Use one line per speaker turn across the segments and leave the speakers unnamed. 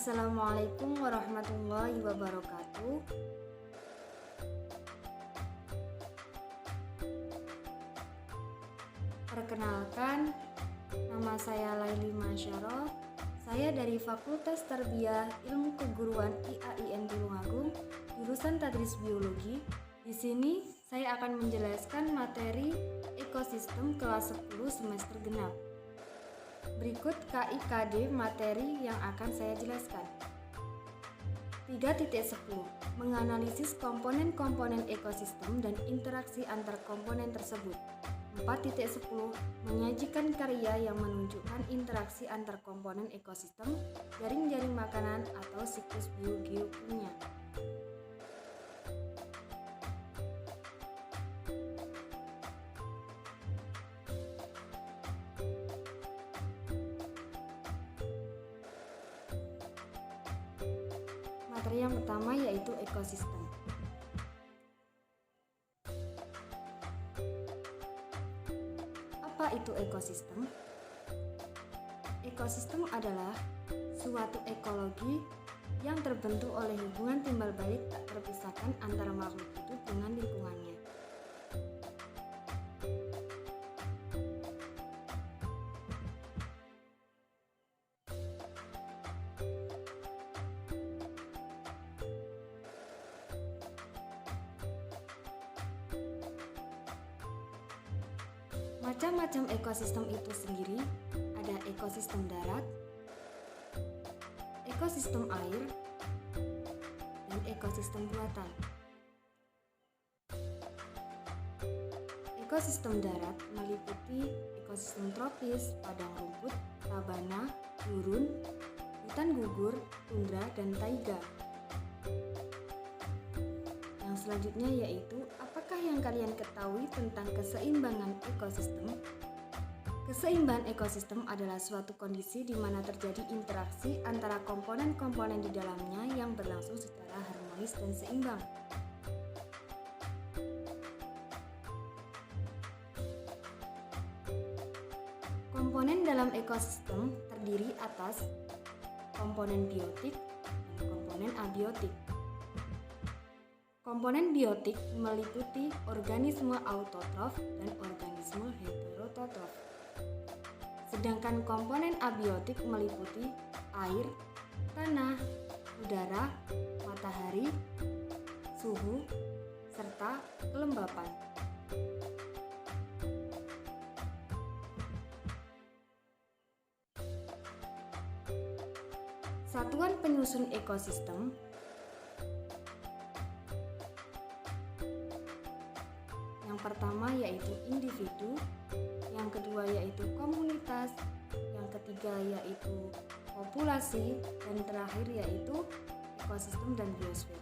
Assalamualaikum warahmatullahi wabarakatuh. Perkenalkan, nama saya Laili Masyaro. Saya dari Fakultas Tarbiyah Ilmu Keguruan IAIN Tulungagung, jurusan Tadris Biologi. Di sini saya akan menjelaskan materi ekosistem kelas 10 semester genap. Berikut KIKD materi yang akan saya jelaskan. 3.10 Menganalisis komponen-komponen ekosistem dan interaksi antar komponen tersebut. 4.10 Menyajikan karya yang menunjukkan interaksi antar komponen ekosistem, jaring-jaring makanan atau siklus biogeokimia. Materi yang pertama yaitu ekosistem. Apa itu ekosistem? Ekosistem adalah suatu ekologi yang terbentuk oleh hubungan timbal balik tak terpisahkan antara makhluk hidup dengan lingkungannya. Macam-macam ekosistem itu sendiri ada ekosistem darat, ekosistem air, dan ekosistem buatan. Ekosistem darat meliputi ekosistem tropis, padang rumput, sabana, gurun, hutan gugur, tundra, dan taiga. Yang selanjutnya yaitu apakah yang kalian ketahui tentang keseimbangan ekosistem? Keseimbangan ekosistem adalah suatu kondisi di mana terjadi interaksi antara komponen-komponen di dalamnya yang berlangsung secara harmonis dan seimbang. Komponen dalam ekosistem terdiri atas komponen biotik dan komponen abiotik. Komponen biotik meliputi organisme autotrof dan organisme heterotrof. Sedangkan komponen abiotik meliputi air, tanah, udara, matahari, suhu, serta kelembapan. Satuan penyusun ekosistem yang pertama yaitu individu, yang kedua yaitu komunitas, yang ketiga yaitu populasi, dan terakhir yaitu ekosistem dan biosfer.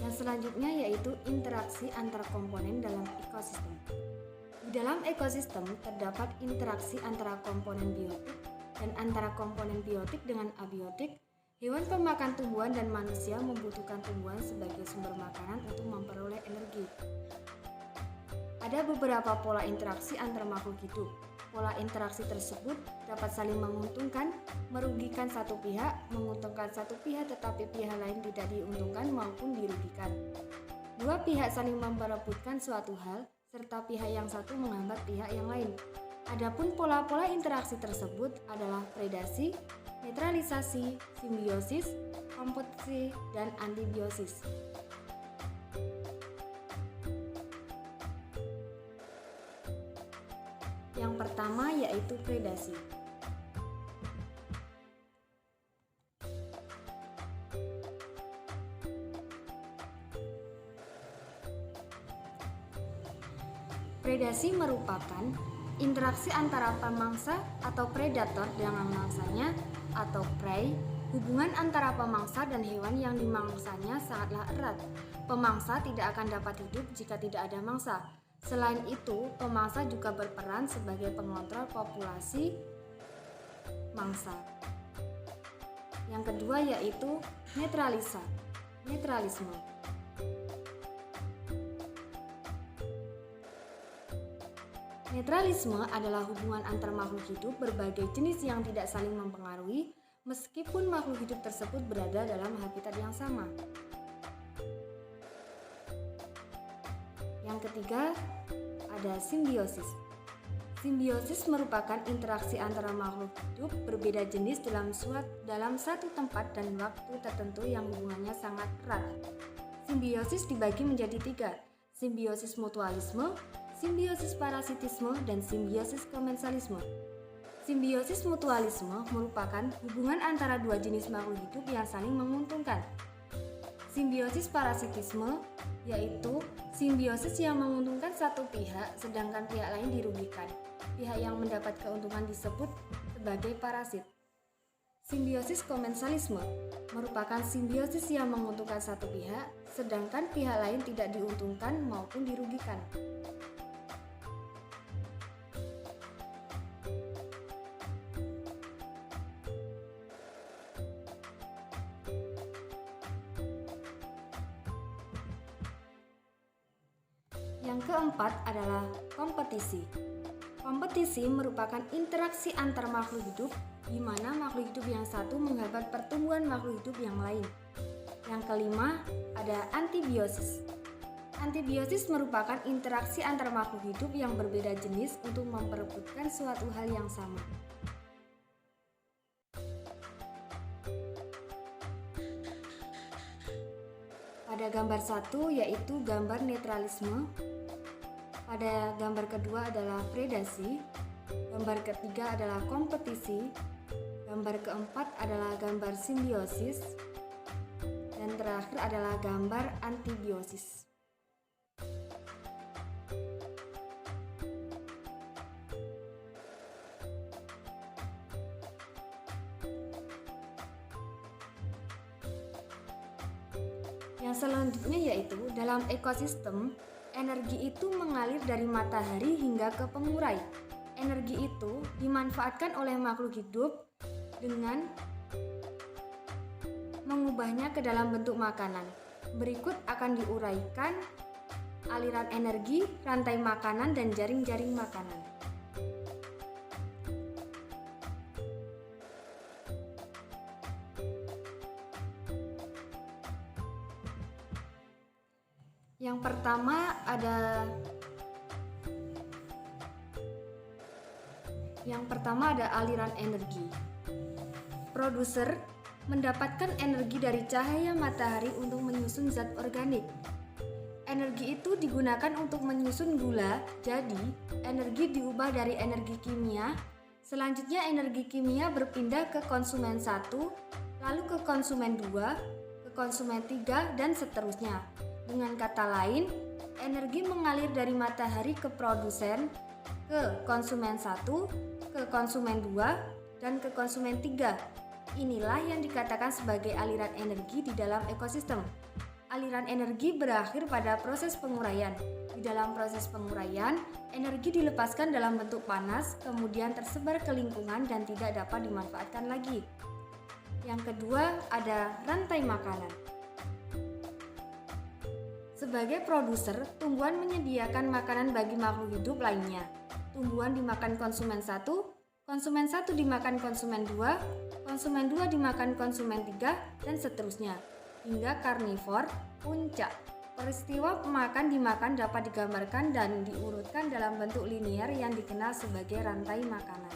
Yang selanjutnya yaitu interaksi antar komponen dalam ekosistem. Di dalam ekosistem terdapat interaksi antara komponen biotik dan antara komponen biotik dengan abiotik. Hewan pemakan tumbuhan dan manusia membutuhkan tumbuhan sebagai sumber makanan untuk memperoleh energi. Ada beberapa pola interaksi antar makhluk hidup. Pola interaksi tersebut dapat saling menguntungkan, merugikan satu pihak, menguntungkan satu pihak tetapi pihak lain tidak diuntungkan maupun dirugikan. Dua pihak saling memperebutkan suatu hal, serta pihak yang satu menghambat pihak yang lain. Adapun pola-pola interaksi tersebut adalah predasi, netralisasi, simbiosis, kompetisi, dan antibiosis. Yang pertama yaitu predasi. Predasi merupakan interaksi antara pemangsa atau predator dengan mangsanya atau prey. Hubungan antara pemangsa dan hewan yang dimangsanya sangatlah erat. Pemangsa tidak akan dapat hidup jika tidak ada mangsa. Selain itu, pemangsa juga berperan sebagai pengontrol populasi mangsa. Yang kedua yaitu netralisme. Netralisme adalah hubungan antar makhluk hidup berbagai jenis yang tidak saling mempengaruhi meskipun makhluk hidup tersebut berada dalam habitat yang sama. Yang ketiga, ada simbiosis. Simbiosis merupakan interaksi antara makhluk hidup berbeda jenis dalam satu tempat dan waktu tertentu yang hubungannya sangat erat. Simbiosis dibagi menjadi tiga: simbiosis mutualisme, simbiosis parasitisme, dan simbiosis komensalisme. Simbiosis mutualisme merupakan hubungan antara dua jenis makhluk hidup yang saling menguntungkan. Simbiosis parasitisme yaitu simbiosis yang menguntungkan satu pihak sedangkan pihak lain dirugikan. Pihak yang mendapat keuntungan disebut sebagai parasit. Simbiosis komensalisme merupakan simbiosis yang menguntungkan satu pihak sedangkan pihak lain tidak diuntungkan maupun dirugikan. Yang keempat adalah kompetisi. Kompetisi merupakan interaksi antar makhluk hidup di mana makhluk hidup yang satu menghambat pertumbuhan makhluk hidup yang lain. Yang kelima ada antibiosis. Antibiosis merupakan interaksi antar makhluk hidup yang berbeda jenis untuk memperebutkan suatu hal yang sama. Pada gambar 1 yaitu gambar netralisme. Pada gambar kedua adalah predasi. Gambar ketiga adalah kompetisi. Gambar keempat adalah gambar simbiosis. Dan terakhir adalah gambar antibiosis. Yang selanjutnya yaitu dalam ekosistem, energi itu mengalir dari matahari hingga ke pengurai. Energi itu dimanfaatkan oleh makhluk hidup dengan mengubahnya ke dalam bentuk makanan. Berikut akan diuraikan aliran energi, rantai makanan, dan jaring-jaring makanan. Yang pertama ada aliran energi. Produser mendapatkan energi dari cahaya matahari untuk menyusun zat organik. Energi itu digunakan untuk menyusun gula, jadi energi diubah dari energi kimia. Selanjutnya energi kimia berpindah ke konsumen 1, lalu ke konsumen 2, ke konsumen 3, dan seterusnya. Dengan kata lain, energi mengalir dari matahari ke produsen, ke konsumen 1, ke konsumen 2, dan ke konsumen 3. Inilah yang dikatakan sebagai aliran energi di dalam ekosistem. Aliran energi berakhir pada proses penguraian. Di dalam proses penguraian, energi dilepaskan dalam bentuk panas, kemudian tersebar ke lingkungan dan tidak dapat dimanfaatkan lagi. Yang kedua, ada rantai makanan. Sebagai produser, tumbuhan menyediakan makanan bagi makhluk hidup lainnya. Tumbuhan dimakan konsumen 1, konsumen 1 dimakan konsumen 2, konsumen 2 dimakan konsumen 3, dan seterusnya. Hingga karnivor, puncak. Peristiwa makan-dimakan dapat digambarkan dan diurutkan dalam bentuk linier yang dikenal sebagai rantai makanan.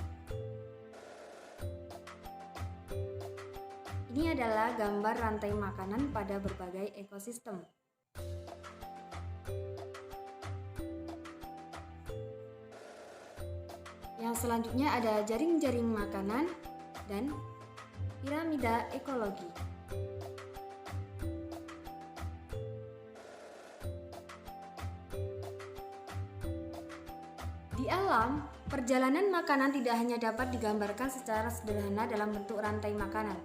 Ini adalah gambar rantai makanan pada berbagai ekosistem. Yang selanjutnya ada jaring-jaring makanan dan piramida ekologi. Di alam, perjalanan makanan tidak hanya dapat digambarkan secara sederhana dalam bentuk rantai makanan.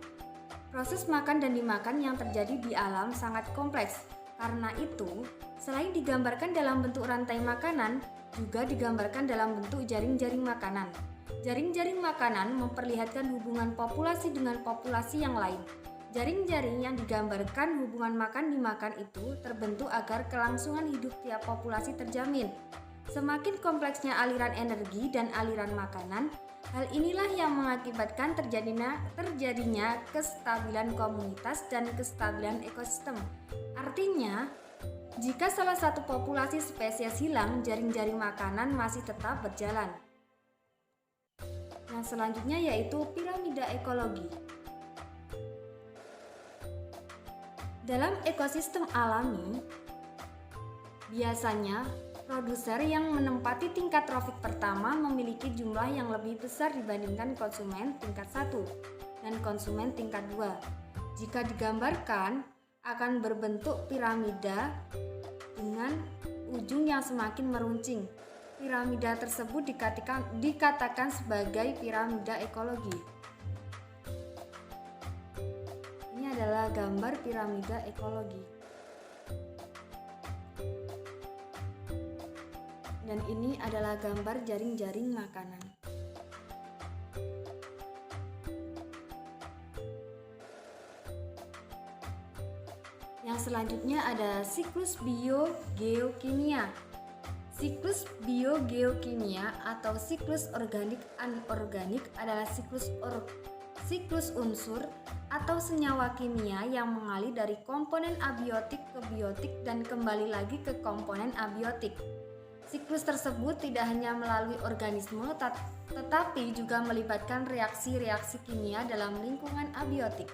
Proses makan dan dimakan yang terjadi di alam sangat kompleks. Karena itu, selain digambarkan dalam bentuk rantai makanan, juga digambarkan dalam bentuk jaring-jaring makanan. Jaring-jaring makanan memperlihatkan hubungan populasi dengan populasi yang lain. Jaring-jaring yang digambarkan hubungan makan dimakan itu terbentuk agar kelangsungan hidup tiap populasi terjamin. Semakin kompleksnya aliran energi dan aliran makanan, hal inilah yang mengakibatkan terjadinya kestabilan komunitas dan kestabilan ekosistem. Artinya, jika salah satu populasi spesies hilang, jaring-jaring makanan masih tetap berjalan. Yang selanjutnya yaitu piramida ekologi. Dalam ekosistem alami, biasanya produser yang menempati tingkat trofik pertama memiliki jumlah yang lebih besar dibandingkan konsumen tingkat 1 dan konsumen tingkat 2. Jika digambarkan, akan berbentuk piramida dengan ujung yang semakin meruncing. Piramida tersebut dikatakan sebagai piramida ekologi. Ini adalah gambar piramida ekologi. Dan ini adalah gambar jaring-jaring makanan. Yang selanjutnya ada siklus biogeokimia. Siklus biogeokimia atau siklus organik anorganik adalah siklus unsur atau senyawa kimia yang mengalir dari komponen abiotik ke biotik dan kembali lagi ke komponen abiotik. Siklus tersebut tidak hanya melalui organisme tetapi juga melibatkan reaksi-reaksi kimia dalam lingkungan abiotik.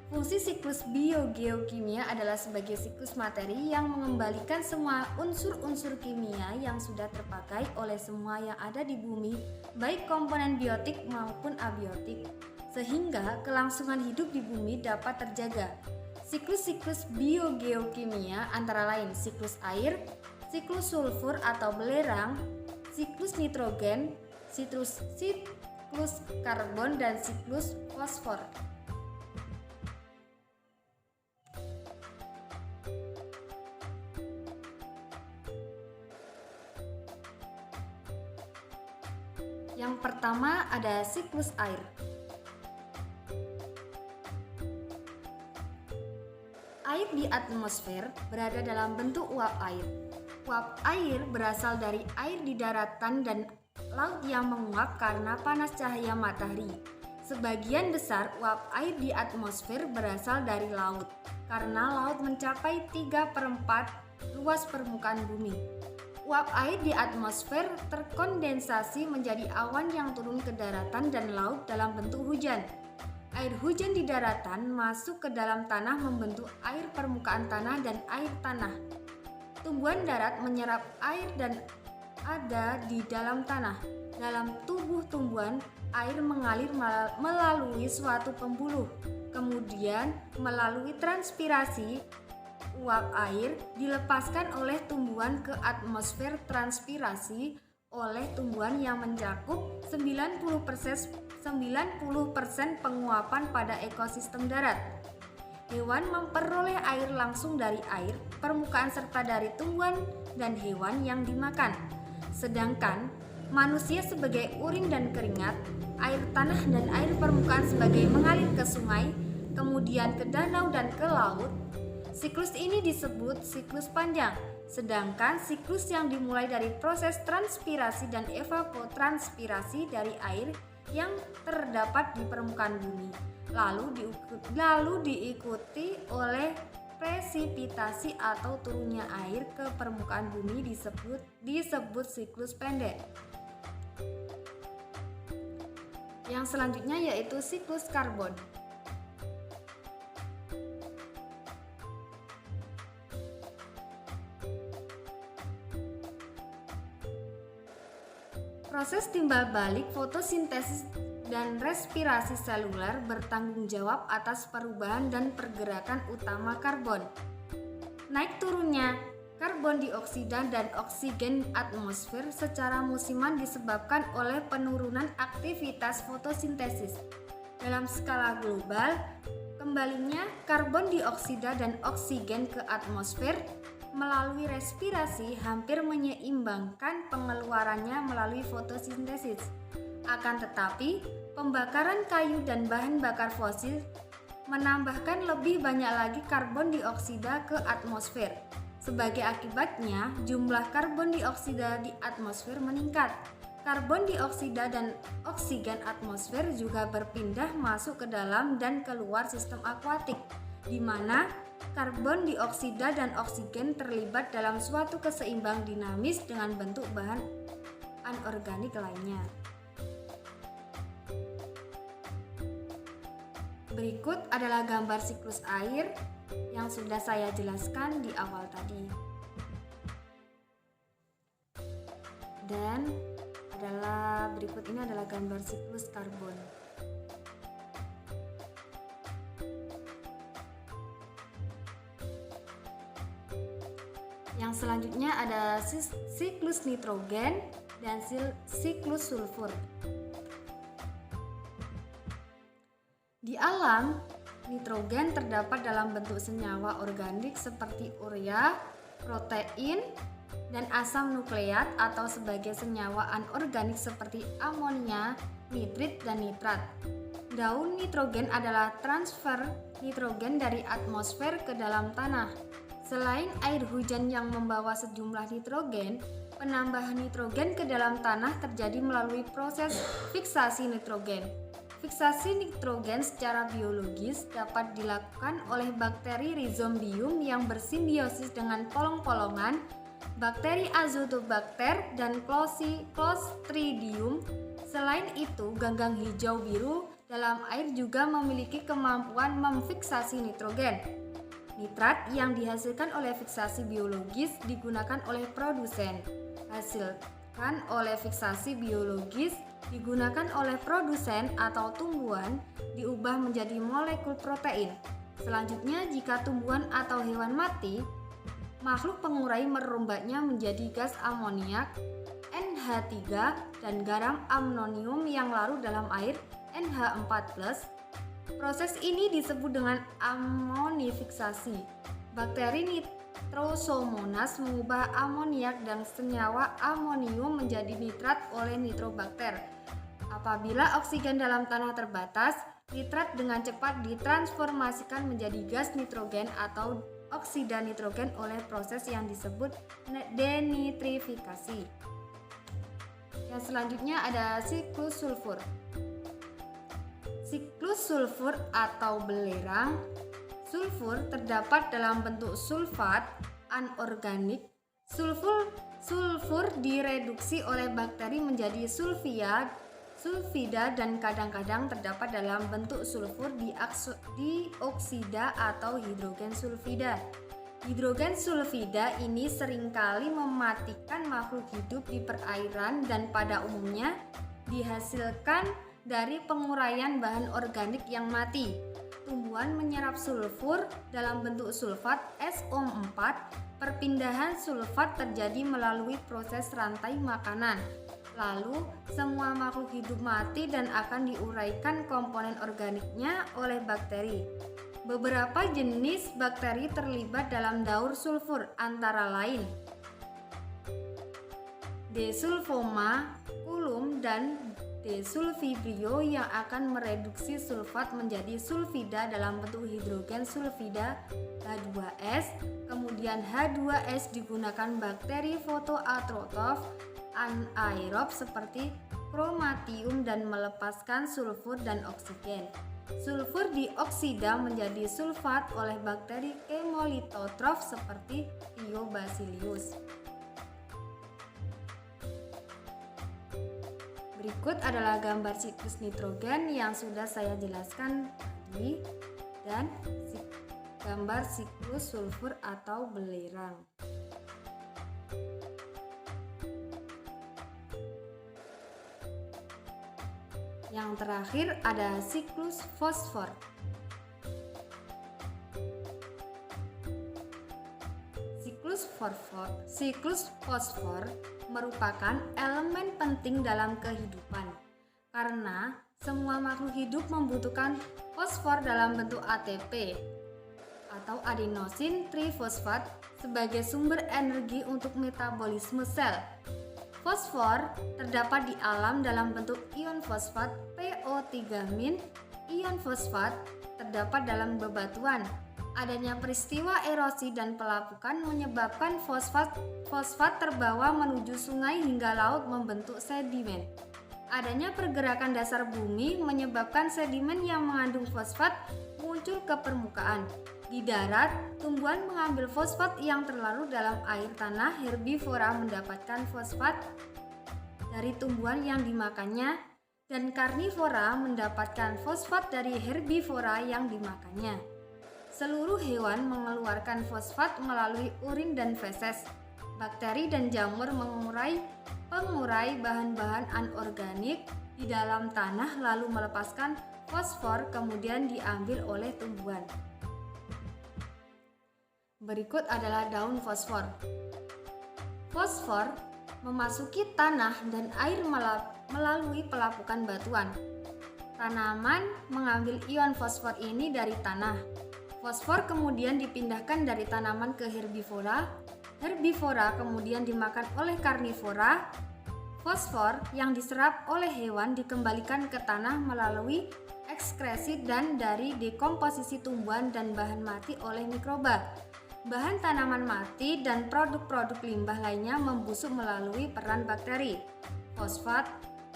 Fungsi siklus biogeokimia adalah sebagai siklus materi yang mengembalikan semua unsur-unsur kimia yang sudah terpakai oleh semua yang ada di bumi, baik komponen biotik maupun abiotik, sehingga kelangsungan hidup di bumi dapat terjaga. Siklus-siklus biogeokimia antara lain siklus air, siklus sulfur atau belerang, siklus nitrogen, siklus karbon, dan siklus fosfor. Yang pertama ada siklus air. Air di atmosfer berada dalam bentuk uap air. Uap air berasal dari air di daratan dan laut yang menguap karena panas cahaya matahari. Sebagian besar uap air di atmosfer berasal dari laut, karena laut mencapai 3/4 luas permukaan bumi. Uap air di atmosfer terkondensasi menjadi awan yang turun ke daratan dan laut dalam bentuk hujan. Air hujan di daratan masuk ke dalam tanah membentuk air permukaan tanah dan air tanah. Tumbuhan darat menyerap air dan ada di dalam tanah. Dalam tubuh tumbuhan, air mengalir melalui suatu pembuluh. Kemudian melalui transpirasi, uap air dilepaskan oleh tumbuhan ke atmosfer. Transpirasi oleh tumbuhan yang mencakup 90% penguapan pada ekosistem darat. Hewan memperoleh air langsung dari air permukaan serta dari tumbuhan dan hewan yang dimakan. Sedangkan manusia sebagai urin dan keringat, air tanah dan air permukaan sebagai mengalir ke sungai, kemudian ke danau dan ke laut. Siklus ini disebut siklus panjang, sedangkan siklus yang dimulai dari proses transpirasi dan evapotranspirasi dari air yang terdapat di permukaan bumi, lalu diikuti oleh presipitasi atau turunnya air ke permukaan bumi disebut siklus pendek. Yang selanjutnya yaitu siklus karbon. Proses timbal balik fotosintesis dan respirasi seluler bertanggung jawab atas perubahan dan pergerakan utama karbon. Naik turunnya karbon dioksida dan oksigen atmosfer secara musiman disebabkan oleh penurunan aktivitas fotosintesis. Dalam skala global, kembalinya karbon dioksida dan oksigen ke atmosfer melalui respirasi hampir menyeimbangkan pengeluarannya melalui fotosintesis. Akan tetapi, pembakaran kayu dan bahan bakar fosil menambahkan lebih banyak lagi karbon dioksida ke atmosfer. Sebagai akibatnya, jumlah karbon dioksida di atmosfer meningkat. Karbon dioksida dan oksigen atmosfer juga berpindah masuk ke dalam dan keluar sistem akuatik, di mana karbon dioksida dan oksigen terlibat dalam suatu keseimbang dinamis dengan bentuk bahan anorganik lainnya. Berikut adalah gambar siklus air yang sudah saya jelaskan di awal tadi. Dan berikut ini adalah gambar siklus karbon. Yang selanjutnya ada siklus nitrogen dan siklus sulfur. Di alam, nitrogen terdapat dalam bentuk senyawa organik seperti urea, protein, dan asam nukleat atau sebagai senyawa anorganik seperti amonia, nitrit, dan nitrat. Daun nitrogen adalah transfer nitrogen dari atmosfer ke dalam tanah. Selain air hujan yang membawa sejumlah nitrogen, penambahan nitrogen ke dalam tanah terjadi melalui proses fiksasi nitrogen. Fiksasi nitrogen secara biologis dapat dilakukan oleh bakteri Rhizombium yang bersimbiosis dengan polong-polongan, bakteri Azotobacter, dan Clostridium. Selain itu, ganggang hijau biru dalam air juga memiliki kemampuan memfiksasi nitrogen. Nitrat yang dihasilkan oleh fiksasi biologis digunakan oleh produsen. Hasilkan oleh fiksasi biologis digunakan oleh produsen atau tumbuhan diubah menjadi molekul protein. Selanjutnya, jika tumbuhan atau hewan mati, makhluk pengurai merombatnya menjadi gas amoniak NH3 dan garam amonium yang larut dalam air NH4+. Proses ini disebut dengan amonifikasi. Bakteri Nitrosomonas mengubah amoniak dan senyawa amonium menjadi nitrat oleh nitrobakter. Apabila oksigen dalam tanah terbatas, nitrat dengan cepat ditransformasikan menjadi gas nitrogen atau oksida nitrogen oleh proses yang disebut denitrifikasi. Yang selanjutnya ada siklus sulfur. Siklus sulfur atau belerang. Sulfur terdapat dalam bentuk sulfat anorganik. Sulfur direduksi oleh bakteri menjadi sulfida dan kadang-kadang terdapat dalam bentuk sulfur dioksida atau hidrogen sulfida. Hidrogen sulfida ini seringkali mematikan makhluk hidup di perairan dan pada umumnya dihasilkan dari penguraian bahan organik yang mati. Tumbuhan menyerap sulfur dalam bentuk sulfat SO4. Perpindahan sulfat terjadi melalui proses rantai makanan. Lalu, semua makhluk hidup mati dan akan diuraikan komponen organiknya oleh bakteri. Beberapa jenis bakteri terlibat dalam daur sulfur, antara lain Desulfoma, Culum, dan Desulfibrio yang akan mereduksi sulfat menjadi sulfida dalam bentuk hidrogen sulfida H2S. Kemudian H2S digunakan bakteri fotoautrotrof anaerob seperti Chromatium dan melepaskan sulfur dan oksigen. Sulfur dioksida menjadi sulfat oleh bakteri chemolitotrof seperti Thiobacillus. Berikut adalah gambar siklus nitrogen yang sudah saya jelaskan tadi dan gambar siklus sulfur atau belerang. Yang terakhir ada siklus fosfor. Siklus fosfor merupakan elemen penting dalam kehidupan karena semua makhluk hidup membutuhkan fosfor dalam bentuk ATP atau adenosin trifosfat sebagai sumber energi untuk metabolisme sel. Fosfor terdapat di alam dalam bentuk ion fosfat PO3- Ion fosfat terdapat dalam bebatuan. Adanya peristiwa erosi dan pelapukan menyebabkan fosfat terbawa menuju sungai hingga laut membentuk sedimen. Adanya pergerakan dasar bumi menyebabkan sedimen yang mengandung fosfat muncul ke permukaan. Di darat, tumbuhan mengambil fosfat yang terlarut dalam air tanah. Herbivora mendapatkan fosfat dari tumbuhan yang dimakannya, dan karnivora mendapatkan fosfat dari herbivora yang dimakannya. Seluruh hewan mengeluarkan fosfat melalui urin dan feses. Bakteri dan jamur pengurai bahan-bahan anorganik di dalam tanah lalu melepaskan fosfor kemudian diambil oleh tumbuhan. Berikut adalah daun fosfor. Fosfor memasuki tanah dan air melalui pelapukan batuan. Tanaman mengambil ion fosfor ini dari tanah. Fosfor kemudian dipindahkan dari tanaman ke herbivora. Herbivora kemudian dimakan oleh karnivora. Fosfor yang diserap oleh hewan dikembalikan ke tanah melalui ekskresi dan dari dekomposisi tumbuhan dan bahan mati oleh mikroba. Bahan tanaman mati dan produk-produk limbah lainnya membusuk melalui peran bakteri. Fosfat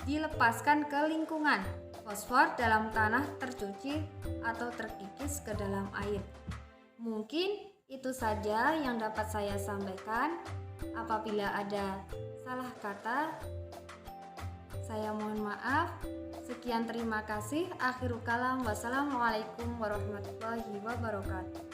dilepaskan ke lingkungan. Fosfor dalam tanah tercuci atau terkikis ke dalam air. Mungkin itu saja yang dapat saya sampaikan. Apabila ada salah kata, saya mohon maaf. Sekian, terima kasih. Akhirul kalam. Wassalamualaikum warahmatullahi wabarakatuh.